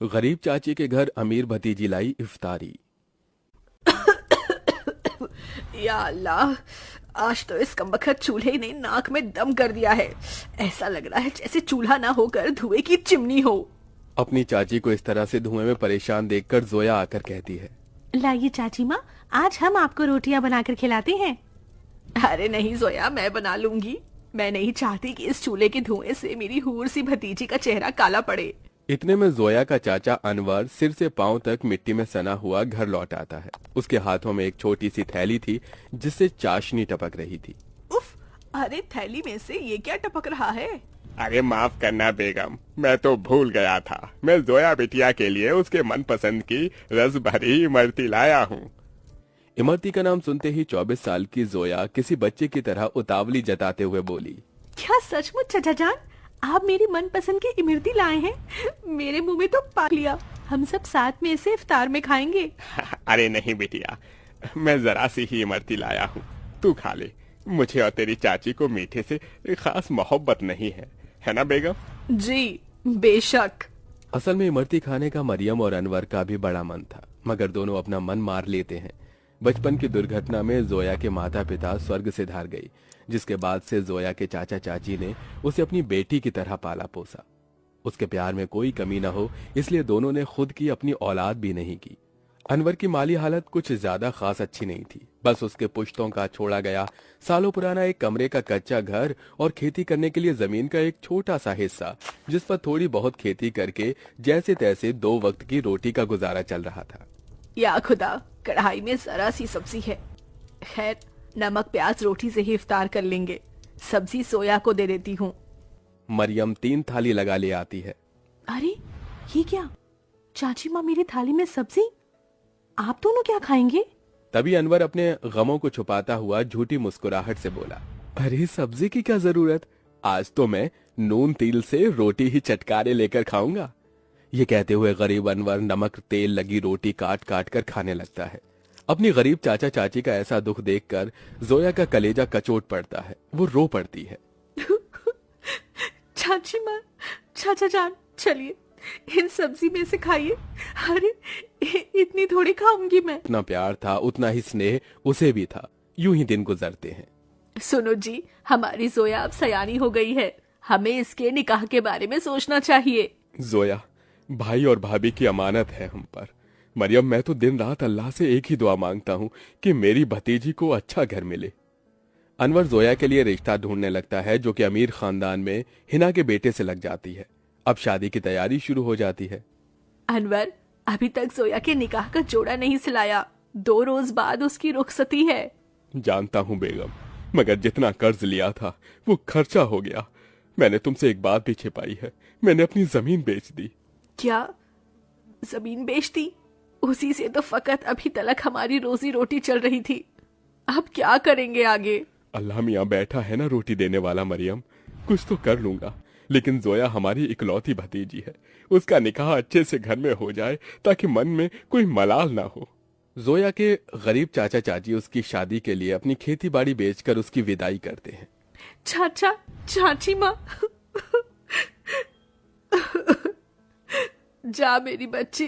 गरीब चाची के घर अमीर भतीजी लाई इफ्तारी। या अल्लाह, आज तो इस कमबख्त चूल्हे ने नाक में दम कर दिया है। ऐसा लग रहा है जैसे चूल्हा ना होकर धुएं की चिमनी हो। अपनी चाची को इस तरह से धुएं में परेशान देखकर जोया आकर कहती है, लाइए चाची माँ, आज हम आपको रोटियां बनाकर खिलाते हैं। अरे नहीं जोया, मैं बना लूंगी। मैं नहीं चाहती कि इस चूल्हे के धुएं से मेरी हूर सी भतीजी का चेहरा काला पड़े। इतने में जोया का चाचा अनवर सिर से पांव तक मिट्टी में सना हुआ घर लौट आता है। उसके हाथों में एक छोटी सी थैली थी जिससे चाशनी टपक रही थी। उफ, अरे थैली में से ये क्या टपक रहा है? अरे माफ करना बेगम, मैं तो भूल गया था। मैं जोया बिटिया के लिए उसके मनपसंद की रस भरी इमरती लाया हूँ। इमरती का नाम सुनते ही 24 साल की जोया किसी बच्चे की तरह उतावली जताते हुए बोली, क्या सचमुच चाचा जान, आप मेरी मनपसंद की इमरती लाए हैं? मेरे मुंह में तो पा लिया। हम सब साथ में इसे इफ्तार में खाएंगे। अरे नहीं बिटिया, मैं जरा सी ही इमरती लाया हूँ, तू खा ले। मुझे और तेरी चाची को मीठे से खास मोहब्बत नहीं है ना बेगम? जी बेशक। असल में इमरती खाने का मरियम और अनवर का भी बड़ा मन था, मगर दोनों अपना मन मार लेते हैं। बचपन की दुर्घटना में जोया के माता पिता स्वर्ग से धार गई, जिसके बाद से जोया के चाचा चाची ने उसे अपनी बेटी की तरह पाला पोसा। उसके प्यार में कोई कमी न हो, इसलिए दोनों ने खुद की अपनी औलाद भी नहीं की। अनवर की माली हालत कुछ ज्यादा खास अच्छी नहीं थी। बस उसके पुश्तों का छोड़ा गया सालों पुराना एक कमरे का कच्चा घर और खेती करने के लिए जमीन का एक छोटा सा हिस्सा, जिस पर थोड़ी बहुत खेती करके जैसे तैसे 2 वक्त की रोटी का गुजारा चल रहा था। या खुदा, कढ़ाई में जरा सी सब्जी है। खैर, नमक प्याज रोटी से ही इफ्तार कर लेंगे। सब्जी सोया को दे देती हूँ। मरियम 3 थाली लगा ले आती है। अरे ये क्या, चाची माँ मेरी थाली में सब्जी, आप दोनों क्या खाएंगे? तभी अनवर अपने गमों को छुपाता हुआ झूठी मुस्कुराहट से बोला, अरे सब्जी की क्या जरूरत, आज तो मैं नून तिल से रोटी ही चटकारे लेकर खाऊंगा। ये कहते हुए गरीब अनवर नमक तेल लगी रोटी काट काट कर खाने लगता है। अपनी गरीब चाचा चाची का ऐसा दुख देखकर जोया का कलेजा कचोट पड़ता है। वो रो पड़ती है। चाची माँ, चाचा जान, चलिए इन सब्जी में से खाइए। अरे इतनी थोड़ी खाऊंगी मैं। इतना प्यार था उतना ही स्नेह उसे भी था। यूं ही दिन गुजरते हैं। सुनो जी, हमारी जोया अब सयानी हो गई है। हमें इसके निकाह के बारे में सोचना चाहिए। जोया, भाई और भाभी की अमानत है हम पर। मरियम, मैं तो दिन रात अल्लाह से एक ही दुआ मांगता हूँ कि मेरी भतीजी को अच्छा घर मिले। अनवर जोया के लिए रिश्ता ढूंढने लगता है, जो कि अमीर खानदान में हिना के बेटे से लग जाती है। अब शादी की तैयारी शुरू हो जाती है। अनवर, अभी तक जोया के निकाह का जोड़ा नहीं सिलाया। 2 रोज बाद उसकी रुखसती है। जानता हूँ बेगम, मगर जितना कर्ज लिया था वो खर्चा हो गया। मैंने तुमसे एक बात भी छिपाई है, मैंने अपनी जमीन बेच दी। क्या जमीन बेच दी? उसी से तो फकत अभी तलक हमारी रोजी रोटी चल रही थी। अब क्या करेंगे आगे? अल्लाह मियाँ बैठा है ना रोटी देने वाला। मरियम, कुछ तो कर लूंगा, लेकिन जोया हमारी इकलौती भतीजी है। उसका निकाह अच्छे से घर में हो जाए ताकि मन में कोई मलाल ना हो। जोया के गरीब चाचा चाची उसकी शादी के लिए अपनी खेती बाड़ी बेचकर उसकी विदाई करते हैं। चाचा चाची माँ, जा मेरी बच्ची,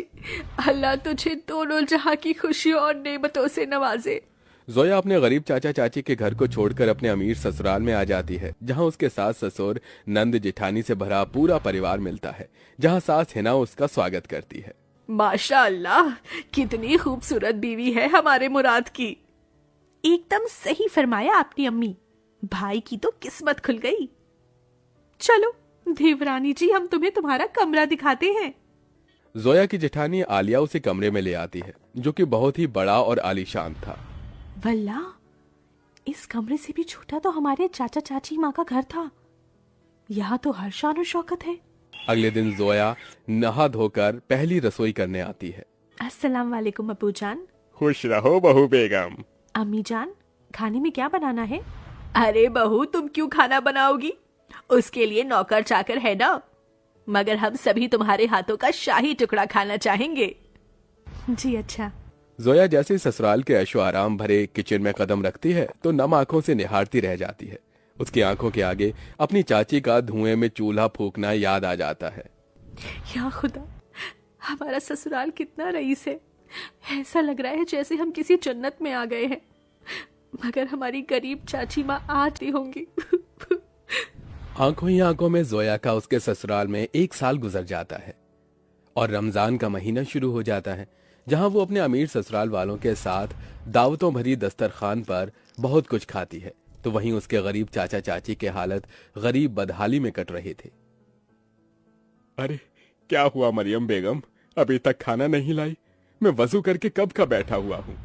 अल्लाह तुझे दोनों जहां की खुशियों और नेमतों से नवाजे। जोया अपने गरीब चाचा चाची के घर को छोड़कर अपने अमीर ससुराल में आ जाती है, जहां उसके सास ससुर नंद जेठानी से भरा पूरा परिवार मिलता है, जहां सास हिना उसका स्वागत करती है। माशा अल्लाह, कितनी खूबसूरत बीवी है हमारे मुराद की। एकदम सही फरमाया आपने अम्मी, भाई की तो किस्मत खुल गई। चलो देवरानी जी, हम तुम्हें तुम्हारा कमरा दिखाते हैं। जोया की जेठानी आलिया उसे कमरे में ले आती है, जो कि बहुत ही बड़ा और आलीशान था। वल्ला, इस कमरे से भी छोटा तो हमारे चाचा चाची माँ का घर था। यहाँ तो हर शान और शौकत है। अगले दिन जोया नहा धोकर पहली रसोई करने आती है। अस्सलाम वालेकुम अबू जान। खुश रहो बहू बेगम। अम्मी जान, खाने में क्या बनाना है? अरे बहू, तुम क्यों खाना बनाओगी? उसके लिए नौकर चाकर है ना, मगर हम सभी तुम्हारे हाथों का शाही टुकड़ा खाना चाहेंगे। जी अच्छा। जोया जैसे ससुराल के ऐशो आराम भरे किचन में कदम रखती है तो नम आंखों से निहारती रह जाती है। उसकी आंखों के आगे अपनी चाची का धुएं में चूल्हा फूकना याद आ जाता है। या खुदा, हमारा ससुराल कितना रईस है। ऐसा लग रहा है जैसे हम किसी जन्नत में आ गए हैं। मगर हमारी गरीब चाची माँ आती होंगी। आंखों ही आंखों में जोया का उसके ससुराल में 1 साल गुजर जाता है और रमजान का महीना शुरू हो जाता है, जहां वो अपने अमीर ससुराल वालों के साथ दावतों भरी दस्तरखान पर बहुत कुछ खाती है, तो वहीं उसके गरीब चाचा चाची के हालत गरीब बदहाली में कट रहे थे। अरे क्या हुआ मरियम बेगम, अभी तक खाना नहीं लाई? मैं वजू करके कब का बैठा हुआ हूँ।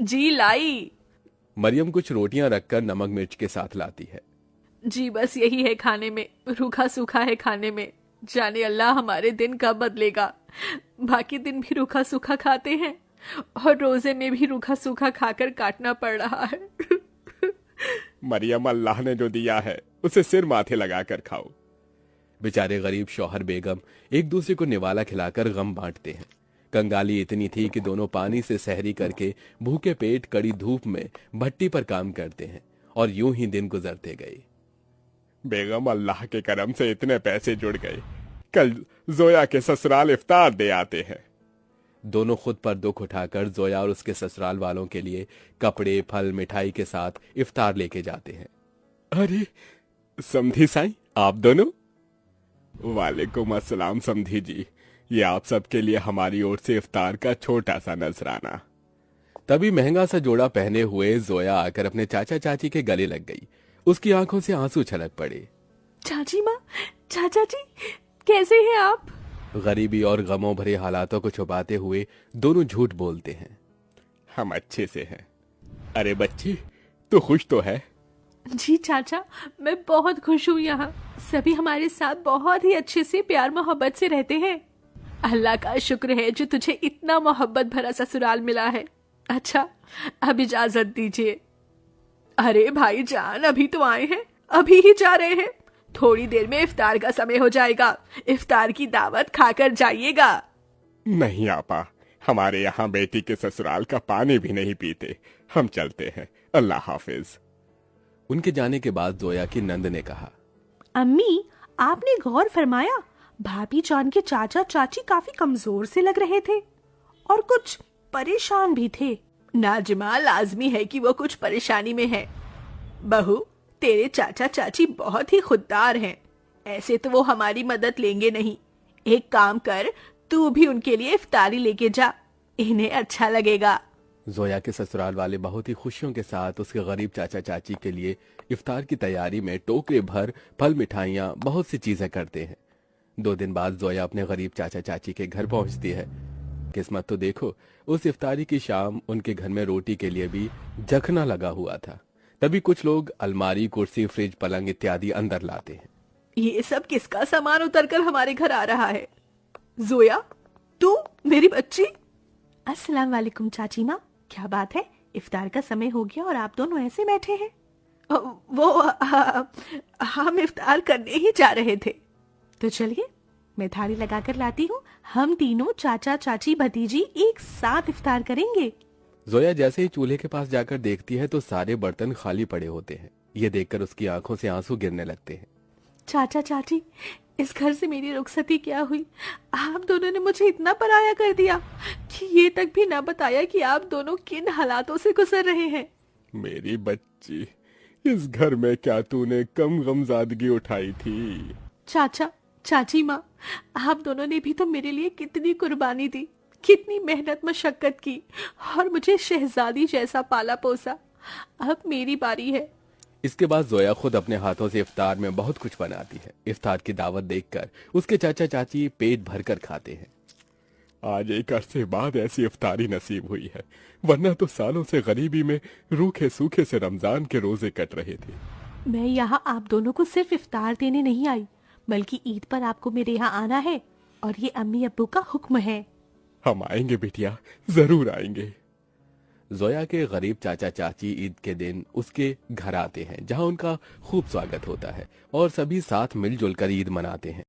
जी लाई। मरियम कुछ रोटियां रखकर नमक मिर्च के साथ लाती है। जी बस यही है खाने में, रूखा सूखा है खाने में। जाने अल्लाह हमारे दिन कब बदलेगा। बाकी दिन भी रूखा सूखा खाते हैं और रोजे में भी रूखा सूखा खाकर काटना पड़ रहा है। मरियम, अल्लाह ने जो दिया है उसे सिर माथे लगाकर खाओ। बेचारे गरीब शौहर बेगम एक दूसरे को निवाला खिलाकर गम बांटते हैं। कंगाली इतनी थी कि दोनों पानी से सहरी करके भूखे पेट कड़ी धूप में भट्टी पर काम करते हैं और यूं ही दिन गुजरते गए। बेगम, अल्लाह के करम से इतने पैसे जुड़ गए, कल जोया के ससुराल इफ्तार दे आते हैं। दोनों खुद पर दुख उठाकर जोया और उसके ससुराल वालों के लिए कपड़े, फल, मिठाई के साथ इफ्तार लेके जाते हैं। अरे समधी साईं, आप दोनों? वालेकुम अस्सलाम समधी जी, ये आप सबके लिए हमारी ओर से इफ्तार का छोटा सा नजराना। तभी महंगा सा जोड़ा पहने हुए जोया आकर अपने चाचा चाची के गले लग गई। उसकी आंखों से आंसू छलक पड़े। चाची माँ, चाचा जी, कैसे हैं आप? गरीबी और गमों भरे हालातों को छुपाते हुए दोनों झूठ बोलते हैं। हम अच्छे से हैं। अरे बच्ची, तू खुश तो है? जी चाचा, मैं बहुत खुश हूँ। यहाँ सभी हमारे साथ बहुत ही अच्छे से प्यार मोहब्बत से रहते हैं। अल्लाह का शुक्र है जो तुझे इतना मोहब्बत भरा ससुराल मिला है। अच्छा, अब इजाजत दीजिए। अरे भाई जान, अभी तो आए हैं, अभी ही जा रहे हैं। थोड़ी देर में इफ्तार का समय हो जाएगा। इफ्तार की दावत खाकर जाइएगा। नहीं आपा, हमारे यहाँ बेटी के ससुराल का पानी भी नहीं पीते। हम चलते हैं, अल्लाह हाफिज। उनके जाने के बाद जोया की नंद ने कहा, अम्मी, आपने गौर फरमाया भाभी जान के चाचा चाची काफी कमजोर से लग रहे थे और कुछ परेशान भी थे। नाजमा, लाजमी है कि वो कुछ परेशानी में है। बहू, तेरे चाचा चाची बहुत ही खुददार हैं। ऐसे तो वो हमारी मदद लेंगे नहीं। एक काम कर, तू भी उनके लिए इफ्तारी लेके जा, इन्हें अच्छा लगेगा। जोया के ससुराल वाले बहुत ही खुशियों के साथ उसके गरीब चाचा चाची के लिए इफ्तार की तैयारी में टोकरे भर फल, मिठाइयाँ, बहुत सी चीजें करते हैं। 2 दिन बाद जोया अपने गरीब चाचा चाची के घर पहुंचती है। किस्मत तो देखो, उस इफ्तारी की शाम उनके घर में रोटी के लिए भी जखना लगा हुआ था। तभी कुछ लोग अलमारी, कुर्सी, फ्रिज, पलंग इत्यादि अंदर लाते हैं। ये सब किसका सामान उतर कर हमारे घर आ रहा है? जोया, तू मेरी बच्ची? अस्सलाम वालेकुम चाची माँ, क्या बात है? इफ्तार का समय हो गया और आप दोनों ऐसे बैठे हैं? हम इफ्तार करने ही जा रहे थे। तो चलिए, मैं थाली लगाकर लाती हूँ। हम तीनों चाचा चाची भतीजी एक साथ इफ्तार करेंगे। जोया जैसे ही चूल्हे के पास जाकर देखती है तो सारे बर्तन खाली पड़े होते हैं। ये देखकर उसकी आंखों से आंसू गिरने लगते हैं। चाचा चाची, इस घर से मेरी रुखसती क्या हुई? आप दोनों ने मुझे इतना पराया कर दिया कि ये तक भी ना बताया कि आप दोनों किन हालातों से गुजर रहे हैं। मेरी बच्ची, इस घर में क्या तूने कम गमजादगी उठाई थी? चाचा चाची माँ, आप दोनों ने भी तो मेरे लिए कितनी कुर्बानी दी, कितनी मेहनत मशक्कत की और मुझे शहजादी जैसा पाला पोसा। अब मेरी बारी है। इसके बाद जोया खुद अपने हाथों से इफ्तार में बहुत कुछ बनाती है। इफ्तार की दावत देखकर उसके चाचा चाची पेट भरकर खाते हैं। आज एक अरसे बाद ऐसी इफ्तारी नसीब हुई है, वरना तो सालों से गरीबी में रूखे सूखे से रमजान के रोजे कट रहे थे। मैं यहाँ आप दोनों को सिर्फ इफ्तार देने नहीं आई, बल्कि ईद पर आपको मेरे यहाँ आना है और ये अम्मी अब्बू का हुक्म है। हम आएंगे बिटिया, जरूर आएंगे। जोया के गरीब चाचा चाची ईद के दिन उसके घर आते हैं, जहां उनका खूब स्वागत होता है और सभी साथ मिलजुल कर ईद मनाते हैं।